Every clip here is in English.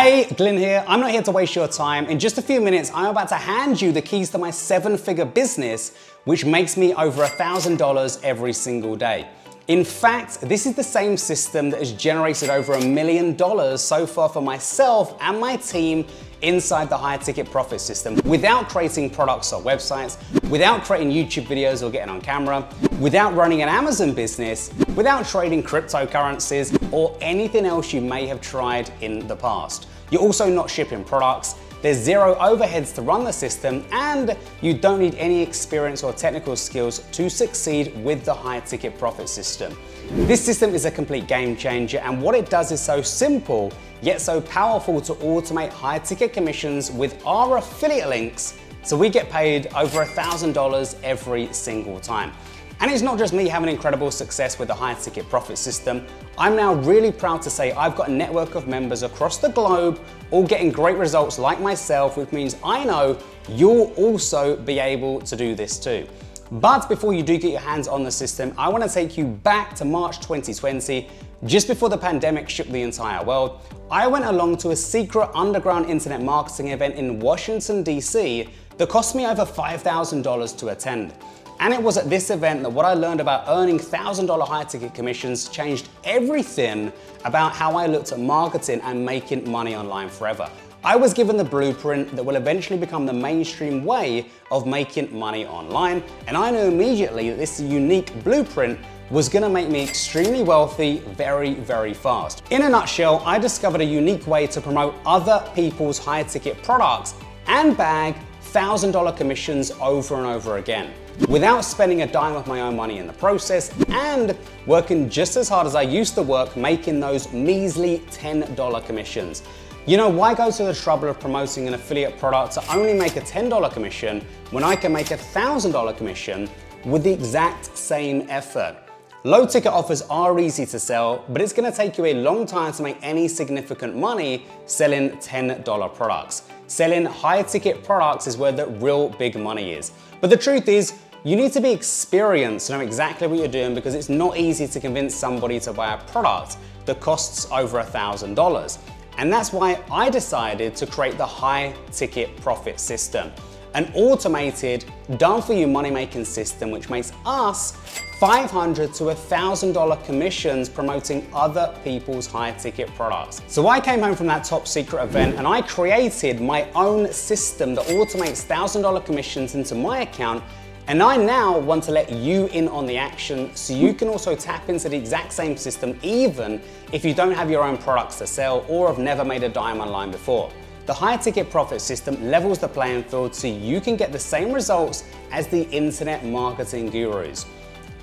Hey, Glyn here. I'm not here to waste your time. In just a few minutes, I'm about to hand you the keys to my 7-figure business, which makes me over $1,000 every single day. In fact, this is the same system that has generated over $1 million so far for myself and my team inside the high ticket profit system without creating products or websites, without creating YouTube videos or getting on camera, without running an Amazon business, without trading cryptocurrencies or anything else you may have tried in the past. You're also not shipping products. There's zero overheads to run the system, and you don't need any experience or technical skills to succeed with the high ticket profit system. This system is a complete game changer, and what it does is so simple, yet so powerful to automate high ticket commissions with our affiliate links, so we get paid over $1,000 every single time. And it's not just me having incredible success with the high ticket profit system. I'm now really proud to say I've got a network of members across the globe, all getting great results like myself, which means I know you'll also be able to do this too. But before you do get your hands on the system, I want to take you back to March 2020, just before the pandemic shook the entire world. I went along to a secret underground internet marketing event in Washington, DC that cost me over $5,000 to attend. And it was at this event that what I learned about earning $1,000 high ticket commissions changed everything about how I looked at marketing and making money online forever. I was given the blueprint that will eventually become the mainstream way of making money online, and I knew immediately that this unique blueprint was gonna make me extremely wealthy very, very fast. In a nutshell, I discovered a unique way to promote other people's high ticket products and bag $1,000 commissions over and over again, without spending a dime of my own money in the process and working just as hard as I used to work making those measly $10 commissions. You know, why go to the trouble of promoting an affiliate product to only make a $10 commission when I can make a $1,000 commission with the exact same effort? Low ticket offers are easy to sell, but it's gonna take you a long time to make any significant money selling $10 products. Selling high ticket products is where the real big money is. But the truth is, you need to be experienced to know exactly what you're doing, because it's not easy to convince somebody to buy a product that costs over $1,000. And that's why I decided to create the high ticket profit system, an automated, done-for-you money-making system which makes us $500 to $1,000 commissions promoting other people's high-ticket products. So I came home from that top secret event and I created my own system that automates $1,000 commissions into my account, and I now want to let you in on the action so you can also tap into the exact same system even if you don't have your own products to sell or have never made a dime online before. The high ticket profit system levels the playing field so you can get the same results as the internet marketing gurus.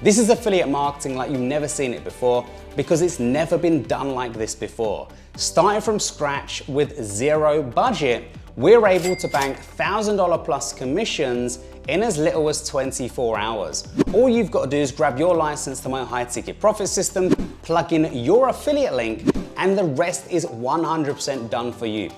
This is affiliate marketing like you've never seen it before, because it's never been done like this before. Starting from scratch with zero budget, we're able to bank $1,000 plus commissions in as little as 24 hours. All you've got to do is grab your license to my high ticket profit system, plug in your affiliate link, and the rest is 100% done for you.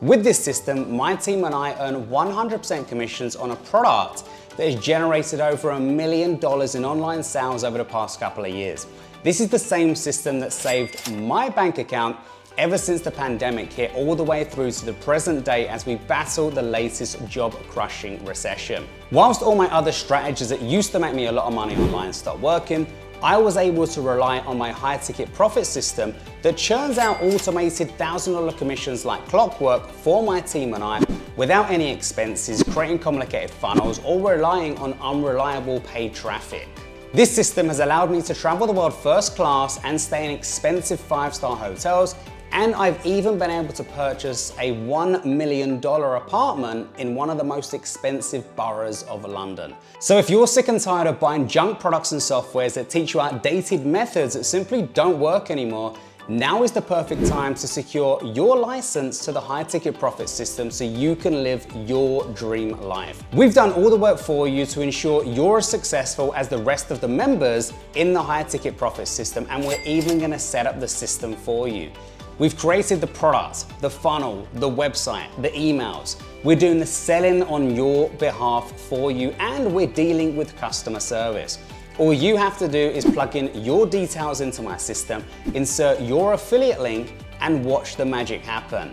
With this system, my team and I earn 100% commissions on a product that has generated over $1 million in online sales over the past couple of years. This is the same system that saved my bank account ever since the pandemic hit, all the way through to the present day as we battle the latest job-crushing recession. Whilst all my other strategies that used to make me a lot of money online stopped working, I was able to rely on my high ticket profit system that churns out automated $1,000 commissions like clockwork for my team and I without any expenses, creating complicated funnels, or relying on unreliable paid traffic. This system has allowed me to travel the world first class and stay in expensive 5-star hotels, and I've even been able to purchase a $1 million apartment in one of the most expensive boroughs of London. So if you're sick and tired of buying junk products and softwares that teach you outdated methods that simply don't work anymore, now is the perfect time to secure your license to the high ticket profit system so you can live your dream life. We've done all the work for you to ensure you're as successful as the rest of the members in the high ticket profit system, and we're even gonna set up the system for you. We've created the product, the funnel, the website, the emails. We're doing the selling on your behalf for you, and we're dealing with customer service. All you have to do is plug in your details into my system, insert your affiliate link, and watch the magic happen.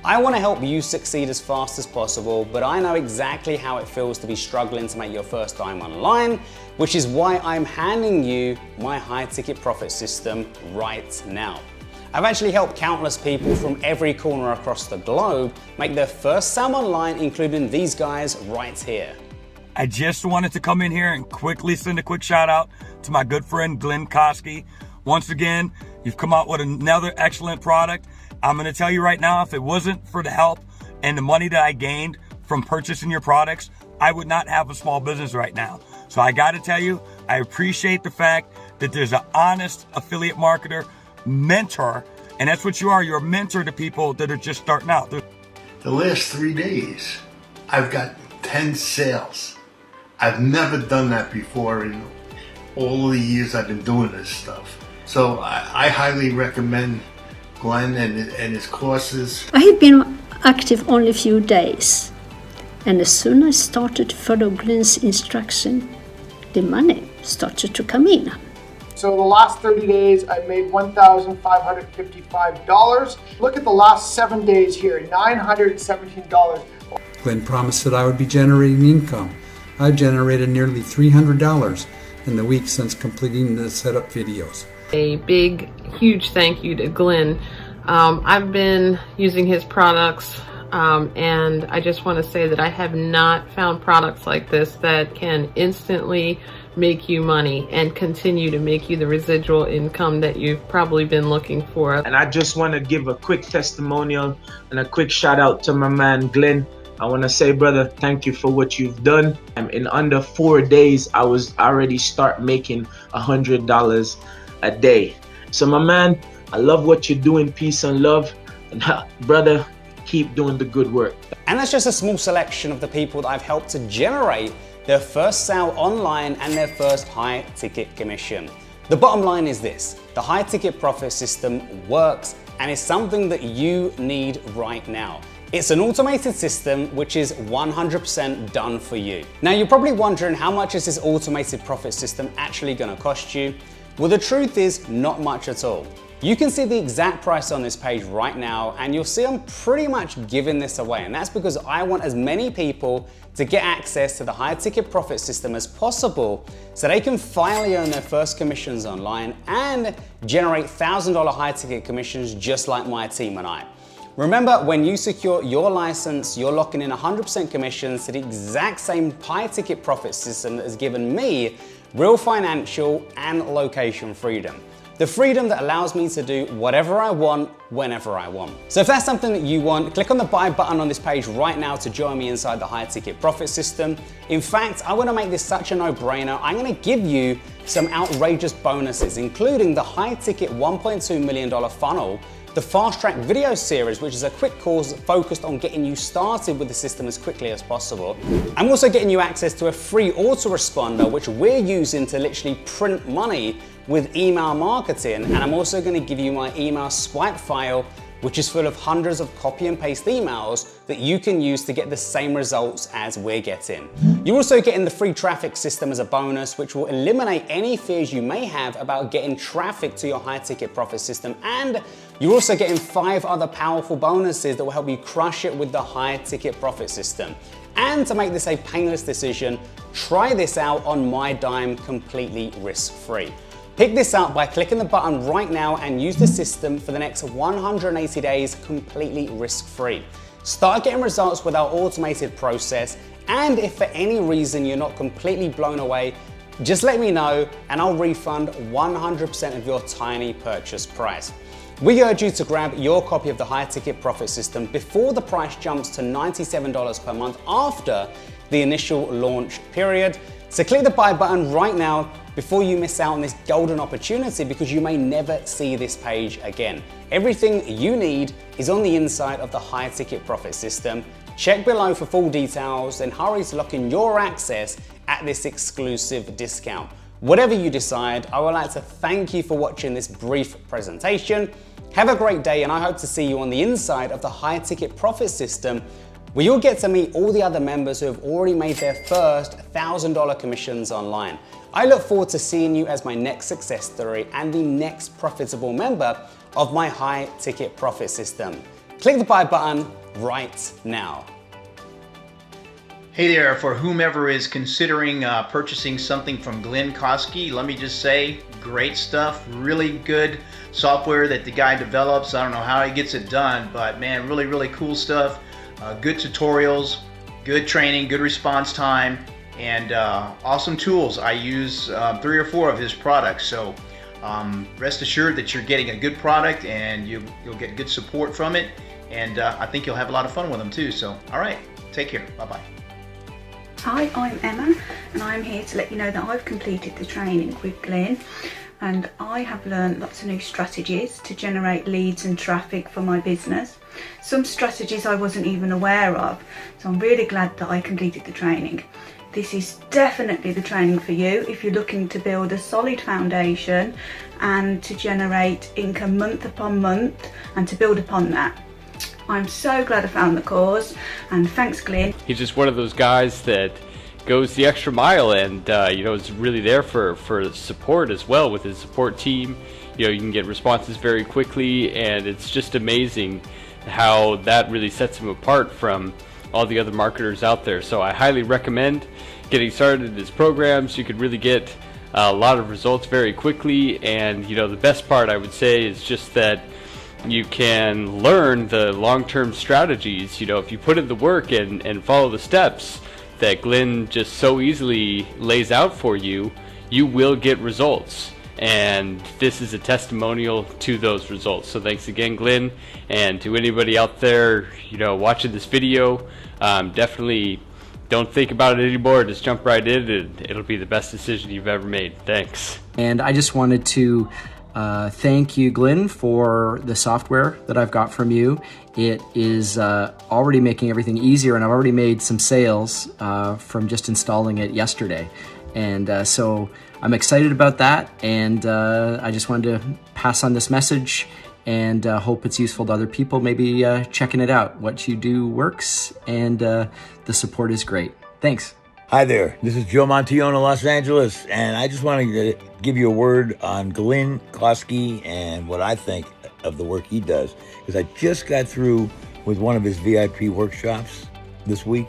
I want to help you succeed as fast as possible, but I know exactly how it feels to be struggling to make your first dime online, which is why I'm handing you my high ticket profit system right now. I've actually helped countless people from every corner across the globe make their first sale online, including these guys right here. I just wanted to come in here and quickly send a quick shout out to my good friend Glenn Koski. Once again, you've come out with another excellent product. I'm gonna tell you right now, if it wasn't for the help and the money that I gained from purchasing your products, I would not have a small business right now. So I gotta tell you, I appreciate the fact that there's an honest affiliate marketer mentor, and that's what you are. You're a mentor to people that are just starting out. The last 3 days, I've got 10 sales. I've never done that before in all the years I've been doing this stuff. So I highly recommend Glenn and his courses. I had been active only a few days, and as soon as I started to follow Glenn's instruction, the money started to come in. So the last 30 days, I made $1,555. Look at the last 7 days here, $917. Glenn promised that I would be generating income. I've generated nearly $300 in the week since completing the setup videos. A big, huge thank you to Glenn. I've been using his products, and I just want to say that I have not found products like this that can instantly make you money and continue to make you the residual income that you've probably been looking for. And I just want to give a quick testimonial and a quick shout out to my man Glenn. I want to say, brother, thank you for what you've done. In under 4 days, I was already start making $100 a day. So my man, I love what you're doing. Peace and love. And brother, keep doing the good work. And that's just a small selection of the people that I've helped to generate their first sale online and their first high ticket commission. The bottom line is this: the high ticket profit system works and is something that you need right now. It's an automated system which is 100% done for you. Now you're probably wondering, how much is this automated profit system actually going to cost you? Well, the truth is not much at all. You can see the exact price on this page right now, and you'll see I'm pretty much giving this away, and that's because I want as many people to get access to the high ticket profit system as possible so they can finally earn their first commissions online and generate $1,000 high ticket commissions just like my team and I. Remember, when you secure your license, you're locking in 100% commissions to the exact same high ticket profit system that has given me real financial and location freedom. The freedom that allows me to do whatever I want, whenever I want. So if that's something that you want, click on the buy button on this page right now to join me inside the high ticket profit system. In fact, I want to make this such a no-brainer. I'm going to give you some outrageous bonuses, including the high ticket $1.2 million funnel, the Fast Track video series, which is a quick course focused on getting you started with the system as quickly as possible. I'm also getting you access to a free autoresponder, which we're using to literally print money with email marketing. And I'm also going to give you my email swipe file, which is full of hundreds of copy and paste emails that you can use to get the same results as we're getting. You're also getting the free traffic system as a bonus, which will eliminate any fears you may have about getting traffic to your high ticket profit system. And you're also getting 5 other powerful bonuses that will help you crush it with the high ticket profit system. And to make this a painless decision, try this out on my dime completely risk-free. Pick this up by clicking the button right now and use the system for the next 180 days completely risk-free. Start getting results with our automated process, and if for any reason you're not completely blown away, just let me know and I'll refund 100% of your tiny purchase price. We urge you to grab your copy of the high ticket profit system before the price jumps to $97 per month after the initial launch period. So click the buy button right now before you miss out on this golden opportunity, because you may never see this page again. Everything you need is on the inside of the high ticket profit system. Check below for full details and hurry to lock in your access at this exclusive discount. Whatever you decide, I would like to thank you for watching this brief presentation. Have a great day, and I hope to see you on the inside of the high ticket profit system, where you'll get to meet all the other members who have already made their first $1,000 commissions online. I look forward to seeing you as my next success story and the next profitable member of my high ticket profit system. Click the buy button right now. Hey there, for whomever is considering purchasing something from Glenn Kosky, let me just say, great stuff, really good software that the guy develops. I don't know how he gets it done, but man, really, really cool stuff. Good tutorials, good training, good response time, and awesome tools. I use 3 or 4 of his products, so rest assured that you're getting a good product and you'll get good support from it, and I think you'll have a lot of fun with them too. So, all right, take care, bye-bye. Hi, I'm Emma and I'm here to let you know that I've completed the training with Glenn, and I have learned lots of new strategies to generate leads and traffic for my business. Some strategies I wasn't even aware of, so I'm really glad that I completed the training. This is definitely the training for you if you're looking to build a solid foundation and to generate income month upon month and to build upon that. I'm so glad I found the course, and thanks Glenn. He's just one of those guys that goes the extra mile and is really there for support as well with his support team. You can get responses very quickly, and it's just amazing how that really sets him apart from all the other marketers out there. So I highly recommend getting started in his programs. You could really get a lot of results very quickly, and the best part I would say is just that you can learn the long-term strategies. If you put in the work and follow the steps that Glenn just so easily lays out for you, you will get results. And this is a testimonial to those results. So thanks again, Glenn, and to anybody out there, watching this video, definitely don't think about it anymore. Just jump right in, and it'll be the best decision you've ever made. Thanks. And I just wanted to thank you, Glenn, for the software that I've got from you. It is already making everything easier, and I've already made some sales from just installing it yesterday. And so I'm excited about that, and I just wanted to pass on this message and hope it's useful to other people, maybe checking it out. What you do works, and the support is great. Thanks. Hi there, this is Joe Montiona, Los Angeles, and I just wanted to give you a word on Glenn Kosky and what I think of the work he does, because I just got through with one of his VIP workshops this week,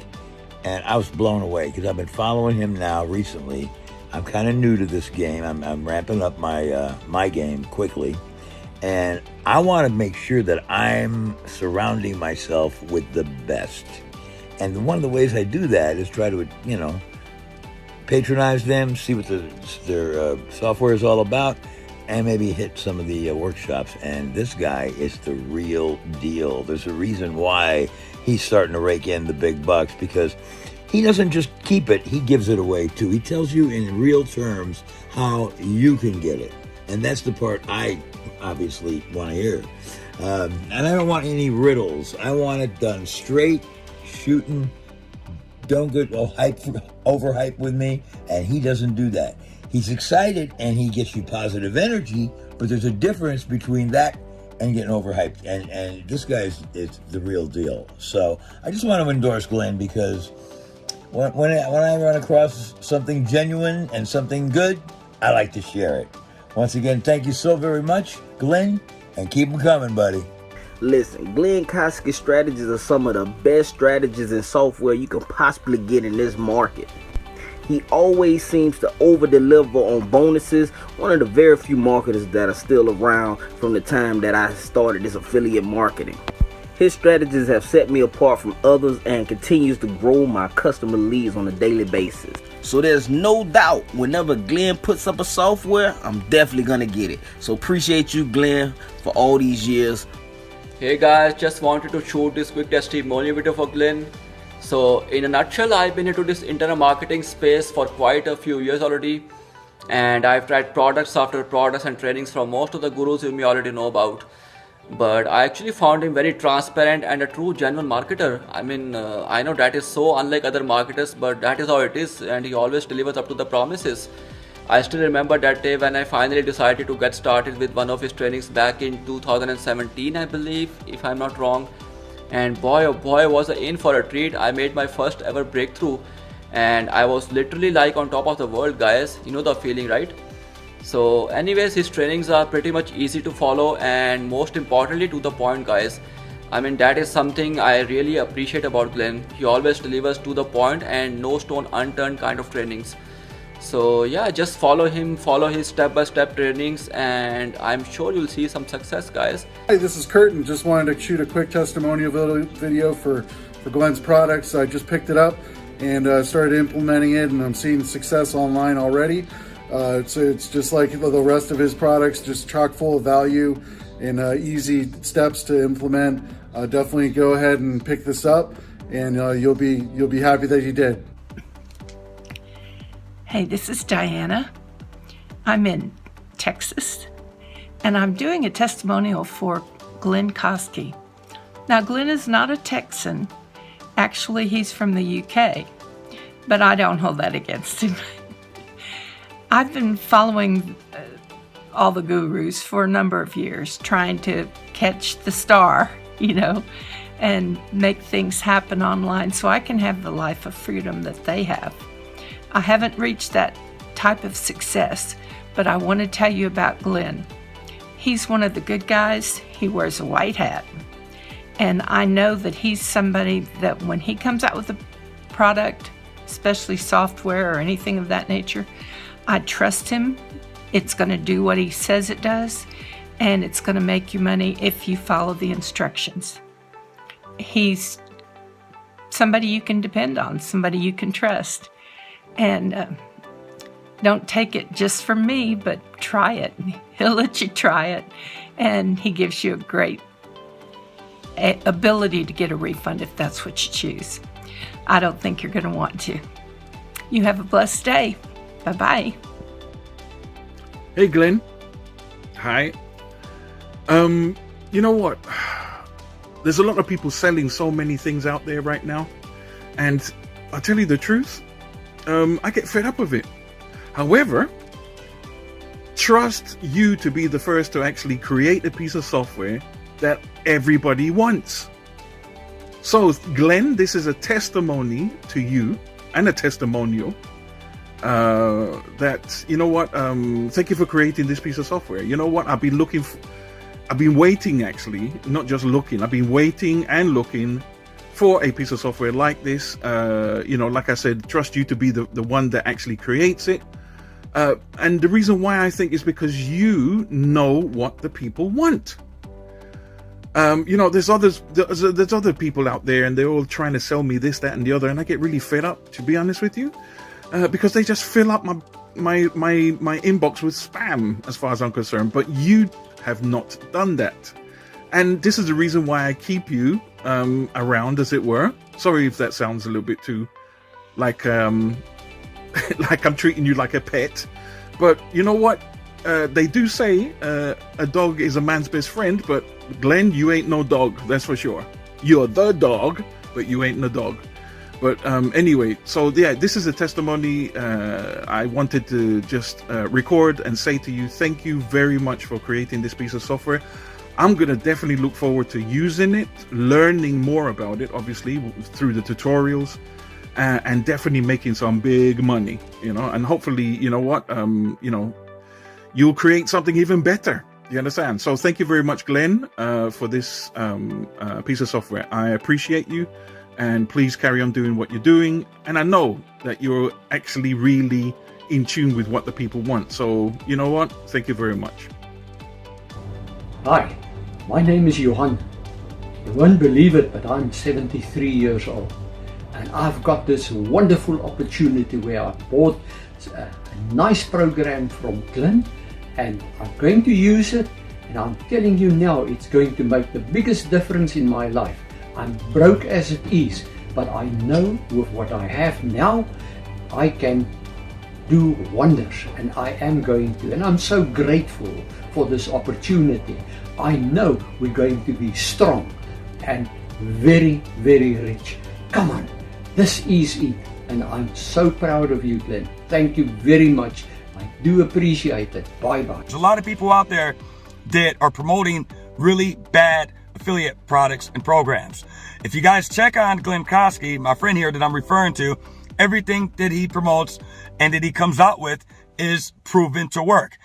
and I was blown away because I've been following him now recently. I'm kind of new to this game. I'm ramping up my game quickly, and I want to make sure that I'm surrounding myself with the best. And one of the ways I do that is try to, patronize them, see what their software is all about, and maybe hit some of the workshops. And this guy is the real deal. There's a reason why he's starting to rake in the big bucks, because he doesn't just keep it, he gives it away too. He tells you in real terms how you can get it. And that's the part I obviously want to hear. And I don't want any riddles. I want it done straight, shooting. Don't get overhype with me, and he doesn't do that. He's excited and he gets you positive energy, but there's a difference between that and getting overhyped. And this guy is the real deal. So I just want to endorse Glenn, because when I run across something genuine and something good, I like to share it. Once again, thank you so very much, Glenn, and keep them coming, buddy. Listen, Glenn Kosky strategies are some of the best strategies and software you can possibly get in this market. He always seems to over-deliver on bonuses, one of the very few marketers that are still around from the time that I started this affiliate marketing. His strategies have set me apart from others and continues to grow my customer leads on a daily basis. So there's no doubt whenever Glenn puts up a software, I'm definitely gonna get it. So appreciate you, Glenn, for all these years. Hey guys, just wanted to shoot this quick testimonial video for Glenn. So in a nutshell, I've been into this internet marketing space for quite a few years already, and I've tried products after products and trainings from most of the gurus you may already know about. But I actually found him very transparent and a true genuine marketer. I mean, I know that is so unlike other marketers, but that is how it is, and he always delivers up to the promises. I still remember that day when I finally decided to get started with one of his trainings back in 2017, I believe, if I'm not wrong. And boy oh boy, was I in for a treat. I made my first ever breakthrough, and I was literally like on top of the world, guys. You know the feeling, right? So anyways, his trainings are pretty much easy to follow and most importantly to the point, guys. I mean, that is something I really appreciate about Glenn. He always delivers to the point and no stone unturned kind of trainings. So yeah, just follow him, follow his step-by-step trainings, and I'm sure you'll see some success, guys. Hey, this is Kurt, and just wanted to shoot a quick testimonial video for Glenn's products. I just picked it up and started implementing it, and I'm seeing success online already. It's just like the rest of his products, just chock full of value and easy steps to implement. Definitely go ahead and pick this up, and you'll be happy that you did. Hey, this is Diana. I'm in Texas, and I'm doing a testimonial for Glenn Koski. Now, Glenn is not a Texan. Actually, he's from the UK, but I don't hold that against him. I've been following all the gurus for a number of years, trying to catch the star, and make things happen online so I can have the life of freedom that they have. I haven't reached that type of success, but I want to tell you about Glenn. He's one of the good guys. He wears a white hat. And I know that he's somebody that when he comes out with a product, especially software or anything of that nature, I trust him. It's going to do what he says it does, and it's going to make you money if you follow the instructions. He's somebody you can depend on, somebody you can trust. And don't take it just from me, but try it. He'll let you try it, and he gives you a great ability to get a refund if that's what you choose. I don't think you're going to want to. You have a blessed day. Bye-bye. Hey, Glenn. Hi. You know what? There's a lot of people selling so many things out there right now, and I'll tell you the truth, I get fed up with it. However, trust you to be the first to actually create a piece of software that everybody wants. So, Glenn, this is a testimony to you and a testimonial that, you know what, thank you for creating this piece of software. You know what, I've been waiting, actually, not just looking, I've been waiting and looking for a piece of software like this. Like I said, trust you to be the one that actually creates it. And the reason why I think is because you know what the people want. There's other people out there, and they're all trying to sell me this, that, and the other, and I get really fed up, to be honest with you, because they just fill up my inbox with spam, as far as I'm concerned. But you have not done that, and this is the reason why I keep you around, as it were. Sorry if that sounds a little bit too like like I'm treating you like a pet, but you know what? They do say a dog is a man's best friend, but Glenn, you ain't no dog, that's for sure. You're the dog, but you ain't no dog. But anyway, so yeah, this is a testimony. I wanted to just record and say to you, thank you very much for creating this piece of software. I'm going to definitely look forward to using it, learning more about it, obviously, through the tutorials, and definitely making some big money, and hopefully, you know what, you'll create something even better. You understand? So thank you very much, Glenn, for this piece of software. I appreciate you, and please carry on doing what you're doing. And I know that you're actually really in tune with what the people want. So you know what? Thank you very much. Hi, my name is Johan. You won't believe it, but I'm 73 years old. And I've got this wonderful opportunity where I bought a nice program from Glenn, and I'm going to use it, and I'm telling you now, it's going to make the biggest difference in my life. I'm broke as it is, but I know with what I have now, I can do wonders, and I am going to, and I'm so grateful for this opportunity. I know we're going to be strong and very, very rich. Come on, this is it, and I'm so proud of you, Glenn. Thank you very much. I do appreciate it. Bye-bye. There's a lot of people out there that are promoting really bad affiliate products and programs. If you guys check on Glenn Koski, my friend here that I'm referring to, everything that he promotes and that he comes out with is proven to work.